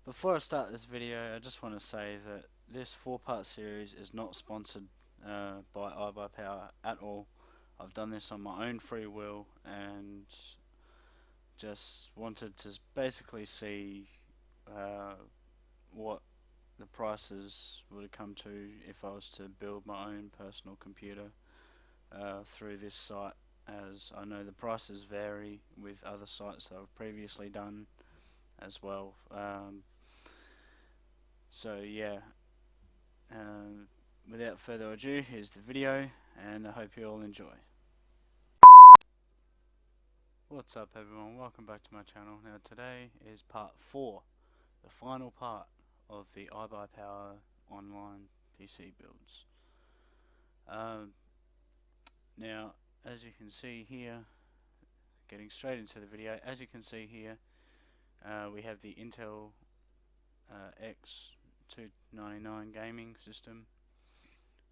Before I start this video, I just want to say that this 4-part series is not sponsored by iBuyPower at all. I've done this on my own free will and just wanted to basically see uh, what the prices would come to if I was to build my own personal computer through this site, as I know the prices vary with other sites that I've previously done as well. So yeah, Um, without further ado, here's the video, and I hope you all enjoy. What's up everyone, welcome back to my channel. Now today is part 4, the final part of the iBuyPower online PC builds. Now, as you can see here, getting straight into the video, as you can see here, we have the Intel X299 gaming system,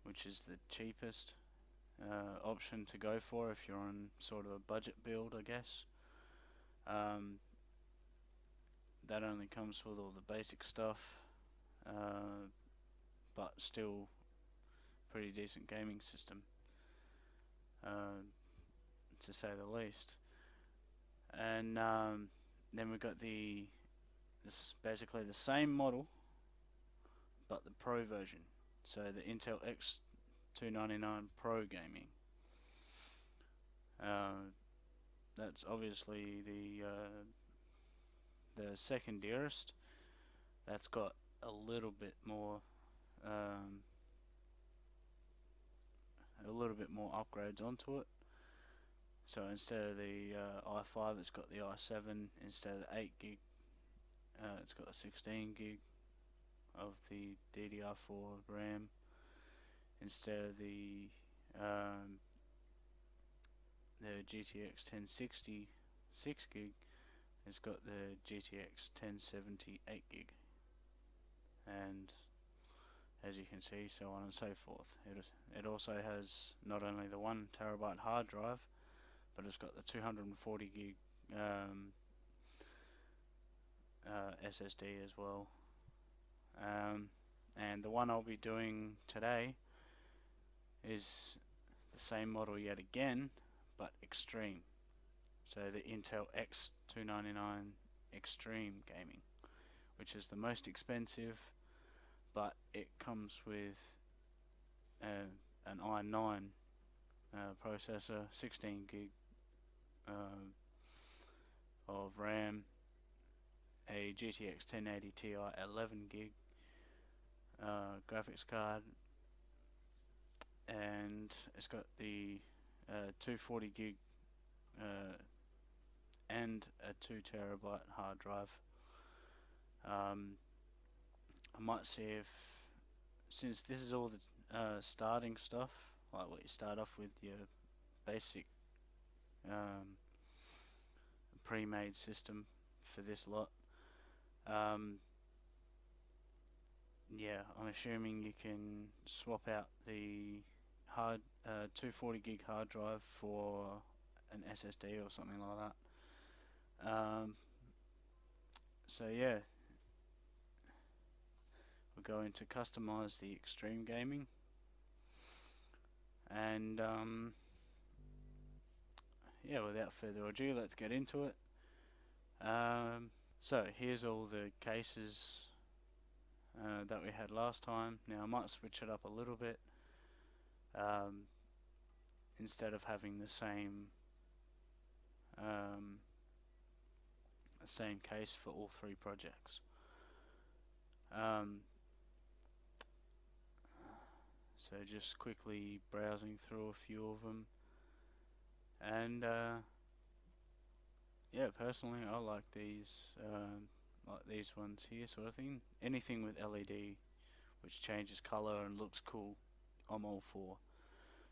which is the cheapest option to go for if you're on sort of a budget build, I guess. That only comes with all the basic stuff, but still pretty decent gaming system, to say the least. And then we've got this basically the same model, but the Pro version. So the Intel X299 Pro gaming. That's obviously the second dearest. That's got a little bit more upgrades onto it. So instead of the i5, it's got the i7. Instead of the 8 gig, it's got a 16 gig of the DDR4 RAM. Instead of the GTX 1060 6 gig, it's got the GTX 1070 8 gig. And as you can see, so on and so forth. It also has not only the 1 terabyte hard drive, but it's got the 240 gig SSD as well. And the one I'll be doing today is the same model yet again, but Extreme. So the Intel X299 Extreme Gaming, which is the most expensive, but it comes with an i9 processor, 16 gig of RAM, a GTX 1080 Ti 11 gig graphics card, and it's got the 240 gig and a 2 terabyte hard drive. I might see if, since this is all the starting stuff, like what you start off with, your basic pre-made system for this lot. Yeah, I'm assuming you can swap out the 240 gig hard drive for an SSD or something like that. So yeah, we're going to customize the Extreme Gaming, and yeah, without further ado, let's get into it. So here's all the cases that we had last time. Now I might switch it up a little bit. Instead of having the same case for all 3 projects. So just quickly browsing through a few of them, and yeah, personally I like these ones here, sort of thing. Anything with LED which changes color and looks cool, I'm all for.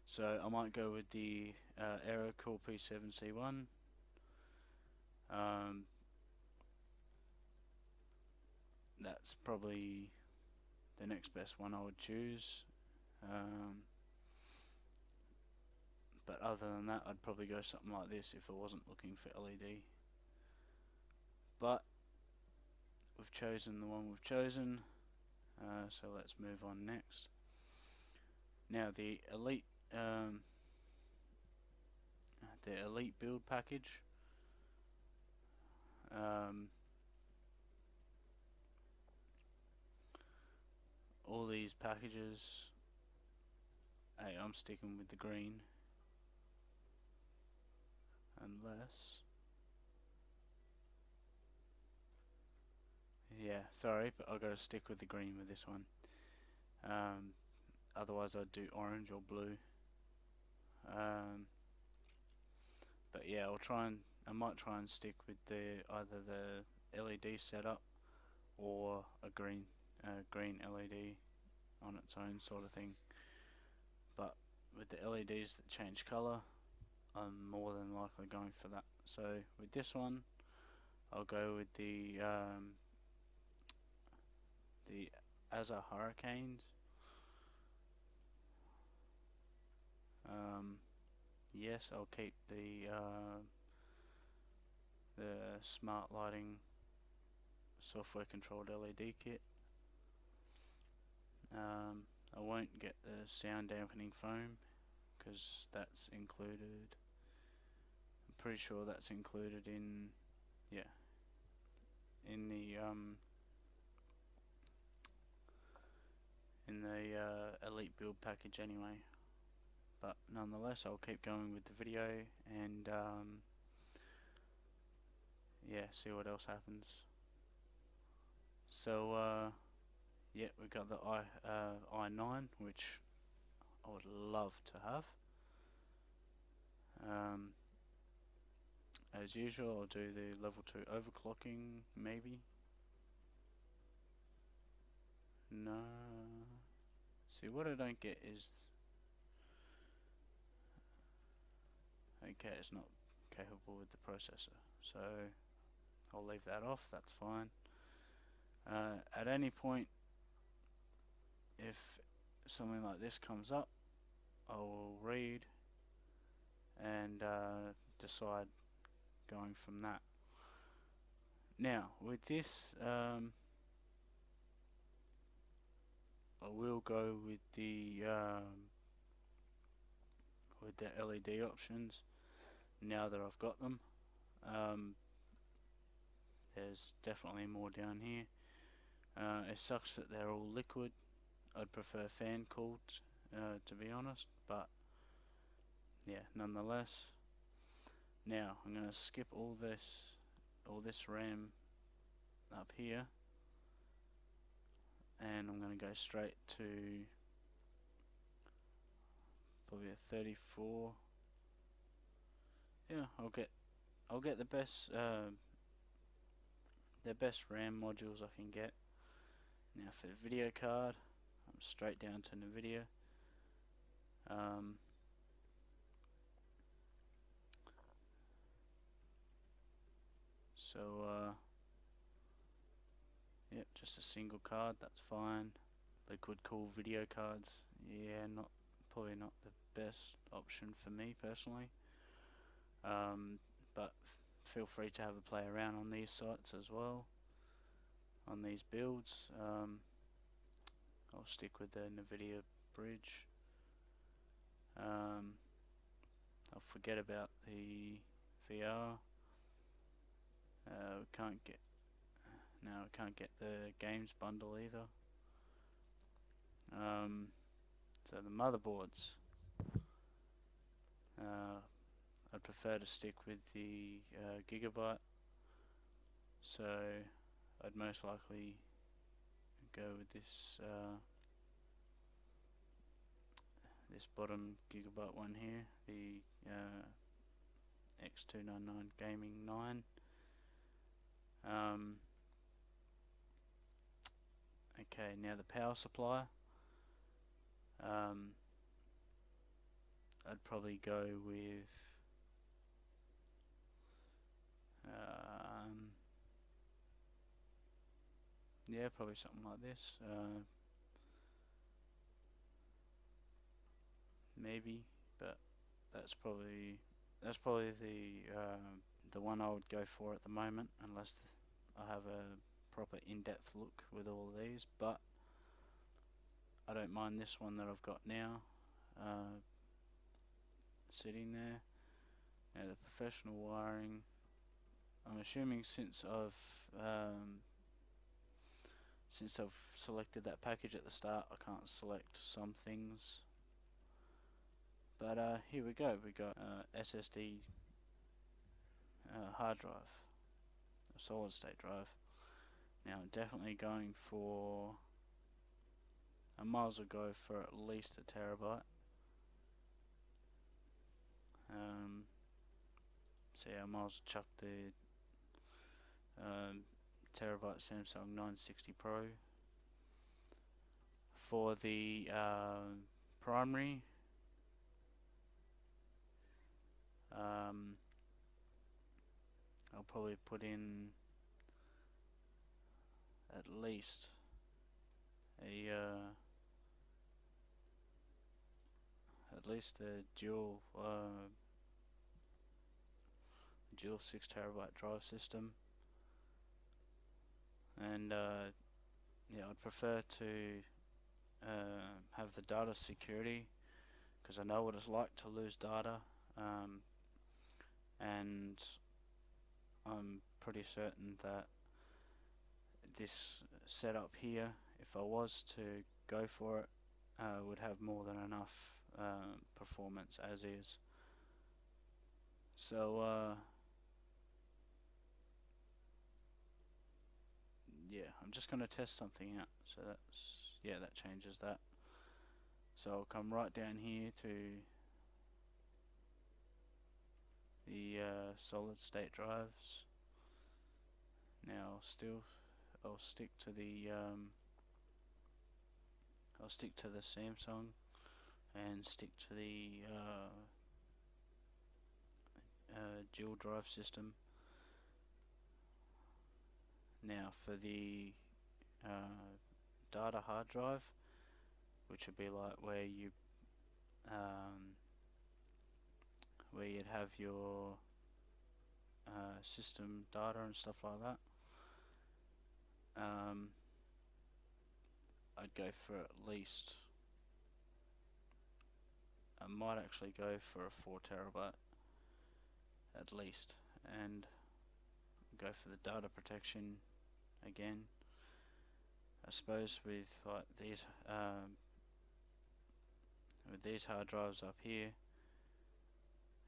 So I might go with the Aerocool P7C1. That's probably the next best one I would choose. But other than that, I'd probably go something like this if I wasn't looking for LED. But we've chosen the one we've chosen, so let's move on next. Now the elite build package. All these packages. Hey, I'm sticking with the green, unless. Yeah, sorry, but I've got to stick with the green with this one. Otherwise, I'd do orange or blue. But yeah, I might try and stick with either the LED setup or a green LED on its own sort of thing. But with the LEDs that change colour, I'm more than likely going for that. So with this one, I'll go with the Asa Hurricanes. Yes, I'll keep the smart lighting software controlled LED kit. I won't get the sound dampening foam because that's included. I'm pretty sure that's included in in the elite build package anyway. But nonetheless, I'll keep going with the video and yeah, see what else happens. So yeah, we got the i9, which I would love to have. As usual, I'll do the level 2 overclocking, maybe. No. See, what I don't get is... Okay, it's not capable with the processor, so I'll leave that off, that's fine. At any point, if something like this comes up, I will read and decide going from that. Now, with this, I will go with the LED options now that I've got them. There's definitely more down here. It sucks that they're all liquid. I'd prefer fan cooled, to be honest, but yeah, nonetheless. Now I'm going to skip all this RAM up here, and I'm going to go straight to probably a 34. Yeah, I'll get the best RAM modules I can get. Now for the video card, I'm straight down to NVIDIA. Yep, just a single card, that's fine. Liquid cool video cards, yeah, probably not the best option for me personally. But feel free to have a play around on these sites as well, on these builds. I'll stick with the NVIDIA bridge. I'll forget about the VR. We can't get the games bundle either. So the motherboards, I'd prefer to stick with the Gigabyte, so I'd most likely go with this this bottom Gigabyte one here, the X299 Gaming 9. Okay, now the power supply. I'd probably go with yeah, probably something like this. Maybe, but that's probably the one I would go for at the moment, unless I have a proper in-depth look with all of these, but I don't mind this one that I've got now sitting there. Now the professional wiring, I'm assuming since I've selected that package at the start, I can't select some things. But here we go. We got SSD hard drive, a solid state drive. Now I'm definitely going for, I might as well go for at least a terabyte. So yeah, I might as well chuck the terabyte Samsung 960 Pro. For the primary, I'll probably put in at least a dual 6 terabyte drive system, and yeah, I'd prefer to have the data security, because I know what it's like to lose data, and I'm pretty certain that this setup here, if I was to go for it, would have more than enough performance as is. So yeah, I'm just going to test something out. So that changes that. So I'll come right down here to the solid state drives. Now I'll stick to the Samsung, and stick to the dual drive system. Now for the data hard drive, which would be like where you'd have your system data and stuff like that. I'd go for at least, I might actually go for a 4 terabyte at least, and go for the data protection again. I suppose with like these hard drives up here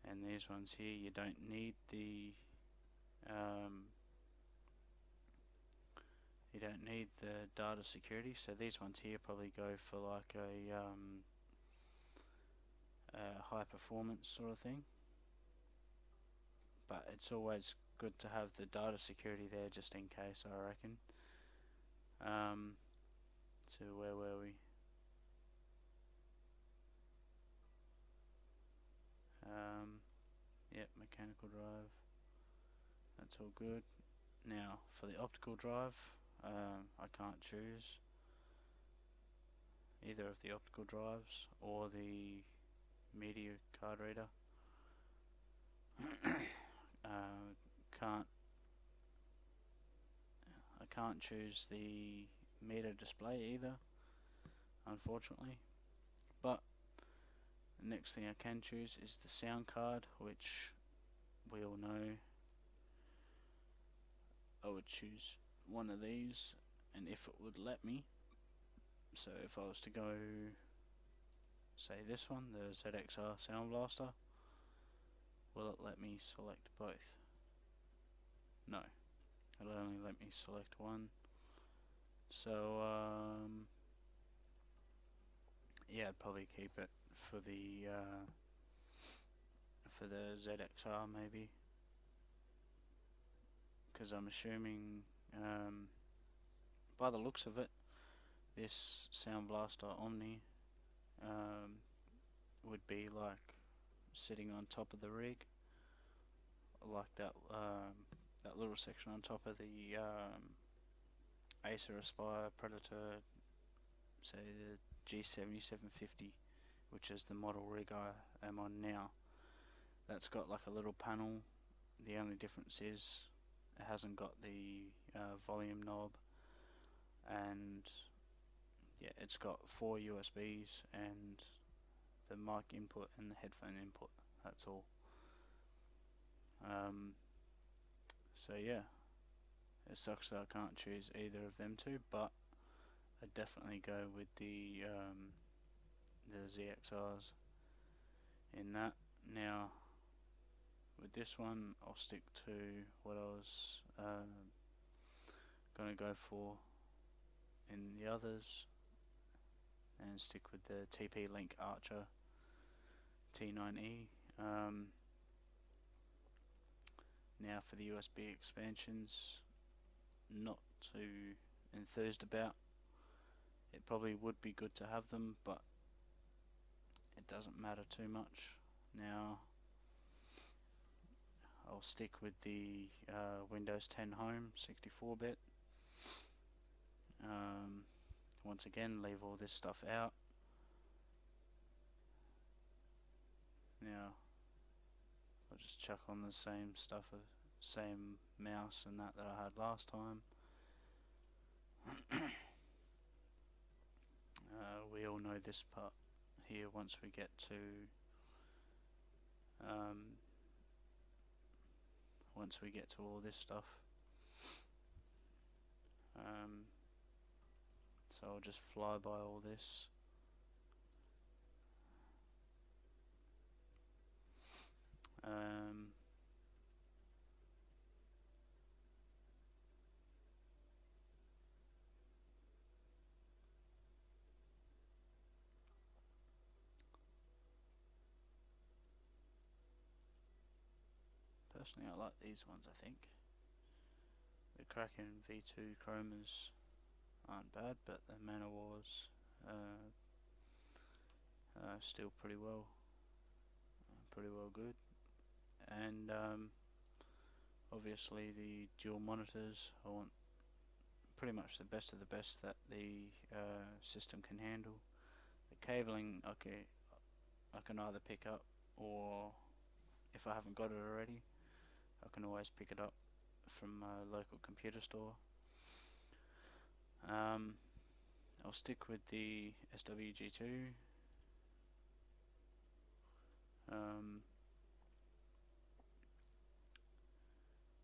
and these ones here, you don't need the data security, so these ones here probably go for like a high performance sort of thing, but it's always good to have the data security there just in case, I reckon. So where were we? Yep, mechanical drive, that's all good. Now for the optical drive, I can't choose either of the optical drives or the media card reader. I can't choose the meter display either, unfortunately. But the next thing I can choose is the sound card, which we all know I would choose one of these, and if it would let me. So if I was to go, say this one, the ZXR Sound Blaster, will it let me select both? No, it'll only let me select one. So yeah, I'd probably keep it for the ZXR maybe, because I'm assuming by the looks of it, this Sound Blaster Omni would be like sitting on top of the rig, like that little section on top of the Acer Aspire Predator, say the G7750, which is the model rig I am on now. That's got like a little panel. The only difference is it hasn't got the volume knob, and yeah, it's got 4 USBs and the mic input and the headphone input. That's all. So yeah, it sucks that I can't choose either of them two, but I'd definitely go with the ZXRs in that. Now, with this one, I'll stick to what I was going to go for in the others and stick with the TP-Link Archer T9E. Now for the USB expansions, not too enthused about. It probably would be good to have them, but it doesn't matter too much. Now I'll stick with the Windows 10 Home 64-bit. Once again, leave all this stuff out. Now I'll just chuck on the same stuff, same mouse and that I had last time. We all know this part here once we get to all this stuff. So I'll just fly by all this. Personally, I like these ones. I think the Kraken V2 chromas aren't bad, but the Man of Wars still pretty well good. And obviously the dual monitors, I want pretty much the best of the best that the system can handle. The cabling, okay, I can either pick up, or if I haven't got it already, I can always pick it up from a local computer store. I'll stick with the SWG2.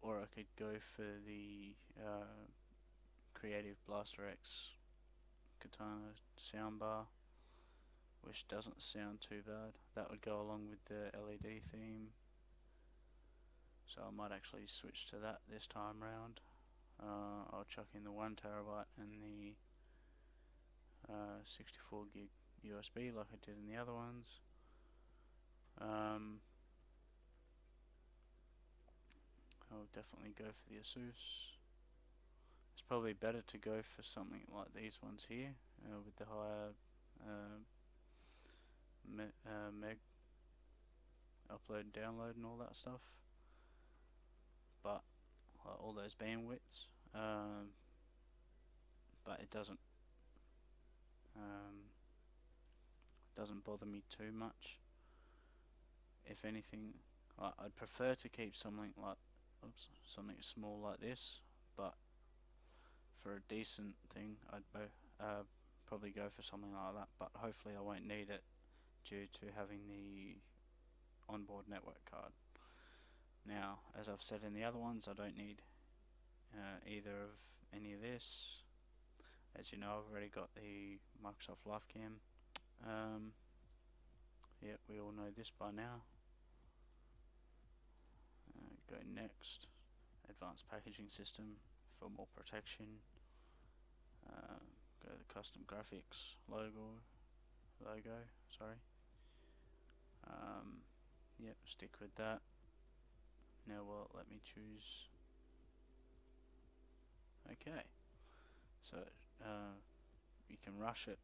Or I could go for the Creative Blaster X Katana soundbar, which doesn't sound too bad. That would go along with the LED theme, so I might actually switch to that this time round. I'll chuck in the 1TB and the 64 gig USB like I did in the other ones. I'll definitely go for the Asus. It's probably better to go for something like these ones here with the higher meg upload and download and all that stuff, but all those bandwidths, but it doesn't bother me too much. If anything, I'd prefer to keep something like something small like this, but for a decent thing I'd probably go for something like that, but hopefully I won't need it due to having the onboard network card. Now, as I've said in the other ones, I don't need either of any of this. As you know, I've already got the Microsoft LifeCam. Yeah, we all know this by now. Go next. Advanced packaging system for more protection. Go to the custom graphics logo. Sorry. Yep, stick with that. Now will it let me choose? Okay. So you can rush it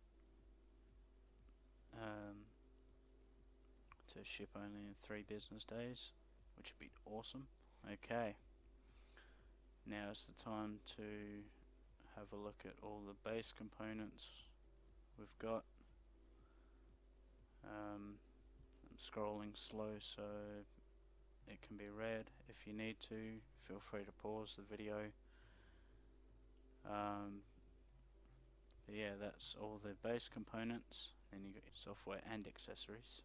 to ship only in 3 business days, which would be awesome. Okay. Now is the time to have a look at all the base components we've got. I'm scrolling slow, so it can be read. If you need to, feel free to pause the video. But yeah, that's all the base components. Then you got your software and accessories.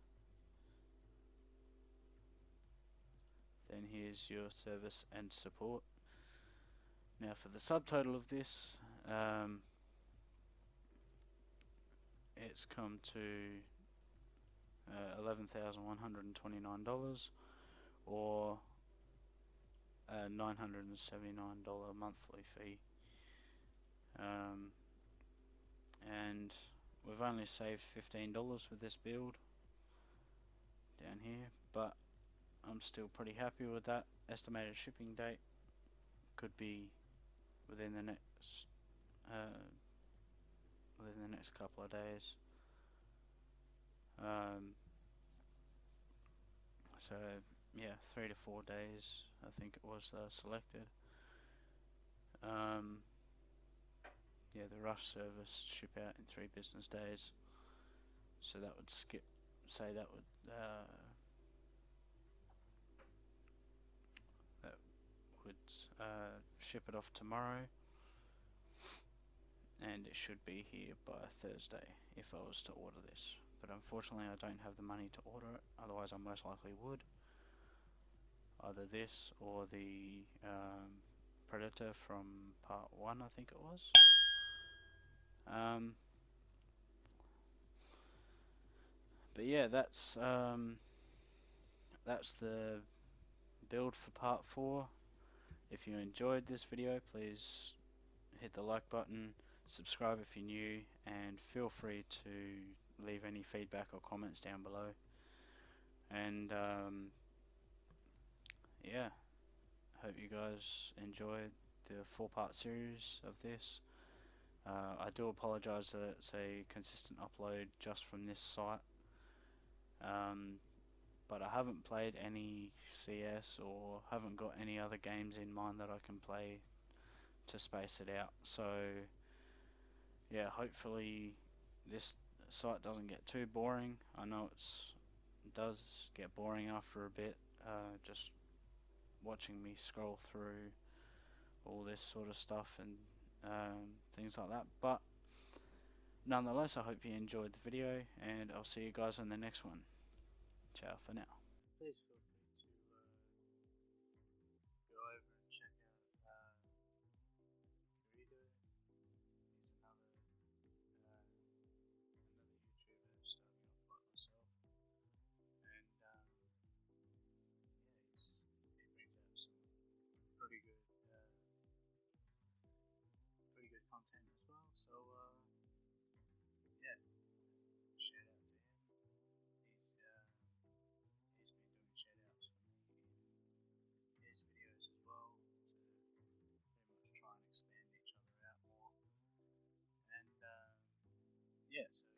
Then here's your service and support. Now for the subtotal of this, it's come to $11,129 or a $979 monthly fee. And we've only saved $15 with this build down here, but I'm still pretty happy with that. Estimated shipping date could be within the next couple of days. So yeah, 3 to 4 days I think it was selected. Yeah, the rush service ship out in 3 business days, so that would ship it off tomorrow, and it should be here by Thursday if I was to order this. But unfortunately I don't have the money to order it, otherwise I most likely would. Either this or the Predator from part 1, I think it was. But yeah, that's the build for part 4. If you enjoyed this video, please hit the like button, subscribe if you're new, and feel free to leave any feedback or comments down below. And yeah, hope you guys enjoyed the 4-part series of this. I do apologise that it's a consistent upload just from this site, but I haven't played any CS or haven't got any other games in mind that I can play to space it out. So yeah, hopefully this site doesn't get too boring. I know it does get boring after a bit, just watching me scroll through all this sort of stuff and things like that, but nonetheless, I hope you enjoyed the video, and I'll see you guys in the next one. Ciao for now. Please feel free to go over and check out Garrido. He's another YouTuber starting off like myself, and yeah, he brings out some pretty good content as well. So yeah, shout out to him. He's been doing shout outs for me in his videos as well to pretty much try and expand each other out more. And yeah, so